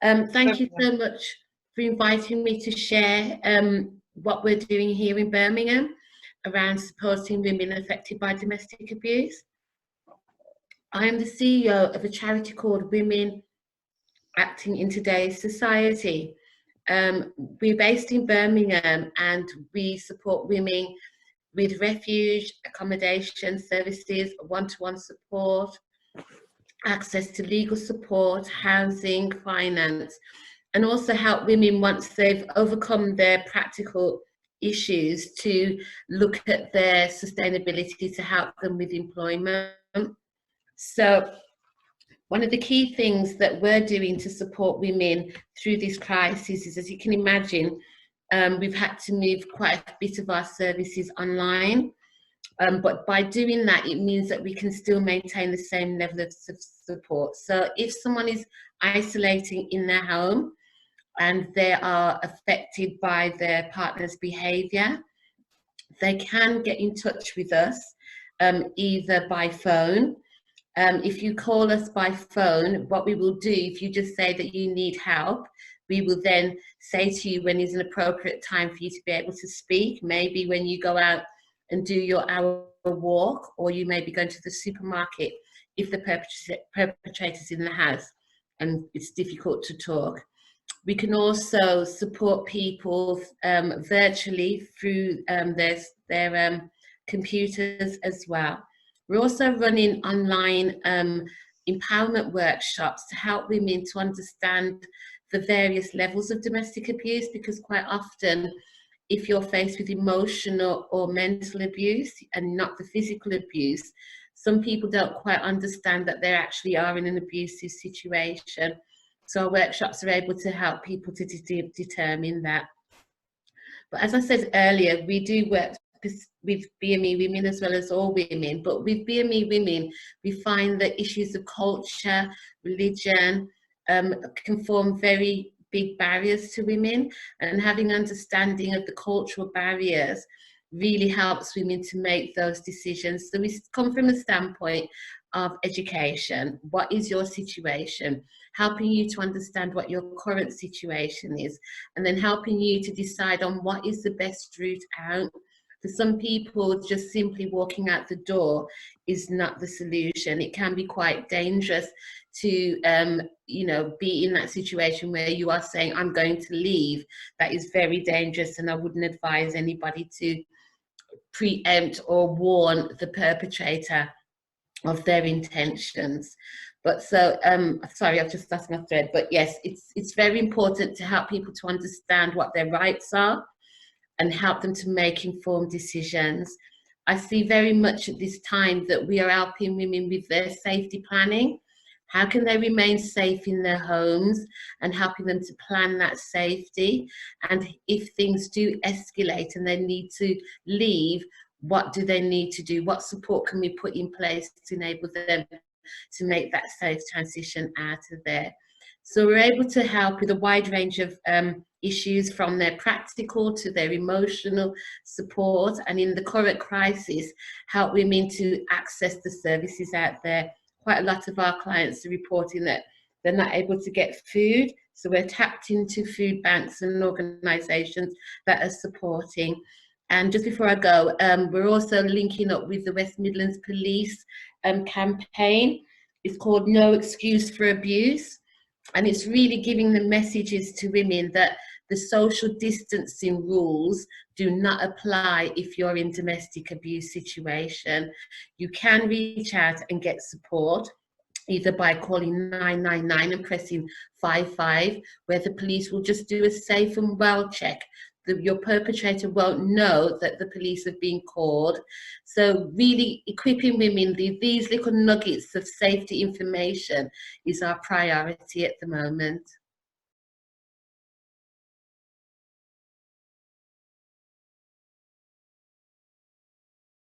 Thank you so much for inviting me to share what we're doing here in Birmingham around supporting women affected by domestic abuse. I am the CEO of a charity called Women Acting in Today's Society. We're based in Birmingham and we support women with refuge, accommodation services, one-to-one support, access to legal support, housing, finance, and also help women once they've overcome their practical issues to look at their sustainability to help them with employment. So one of the key things that we're doing to support women through this crisis is, as you can imagine, we've had to move quite a bit of our services online. But by doing that, it means that we can still maintain the same level of support. So if someone is isolating in their home and they are affected by their partner's behaviour, they can get in touch with us either by phone. If you call us by phone, what we will do, if you just say that you need help, we will then say to you when is an appropriate time for you to be able to speak. Maybe when you go out and do your hour walk, or you may be going to the supermarket if the perpetrator's in the house and it's difficult to talk. We can also support people virtually through their computers as well. We're also running online empowerment workshops to help women to understand the various levels of domestic abuse, because quite often, if you're faced with emotional or mental abuse and not the physical abuse, some people don't quite understand that they actually are in an abusive situation. So our workshops are able to help people to determine that. But as I said earlier, we do work with BME women as well as all women. But with BME women, we find that issues of culture, religion can form very big barriers to women, and having understanding of the cultural barriers really helps women to make those decisions. So we come from a standpoint of education. What is your situation? Helping you to understand what your current situation is, and then helping you to decide on what is the best route out. For some people, just simply walking out the door is not the solution. It can be quite dangerous to be in that situation where you are saying, I'm going to leave. That is very dangerous, and I wouldn't advise anybody to preempt or warn the perpetrator of their intentions. But so, sorry, I've just lost my thread. But yes, it's very important to help people to understand what their rights are and help them to make informed decisions. I see very much at this time that we are helping women with their safety planning. How can they remain safe in their homes, and helping them to plan that safety? And if things do escalate and they need to leave, what do they need to do? What support can we put in place to enable them to make that safe transition out of there? So we're able to help with a wide range of issues, from their practical to their emotional support, and in the current crisis, help women to access the services out there. Quite a lot of our clients are reporting that they're not able to get food, so we're tapped into food banks and organisations that are supporting. And just before I go, we're also linking up with the West Midlands Police campaign. It's called No Excuse for Abuse, and it's really giving the messages to women that the social distancing rules do not apply if you're in domestic abuse situation. You can reach out and get support, either by calling 999 and pressing 55, where the police will just do a safe and well check. Your perpetrator won't know that the police have been called. So really equipping women, these little nuggets of safety information is our priority at the moment.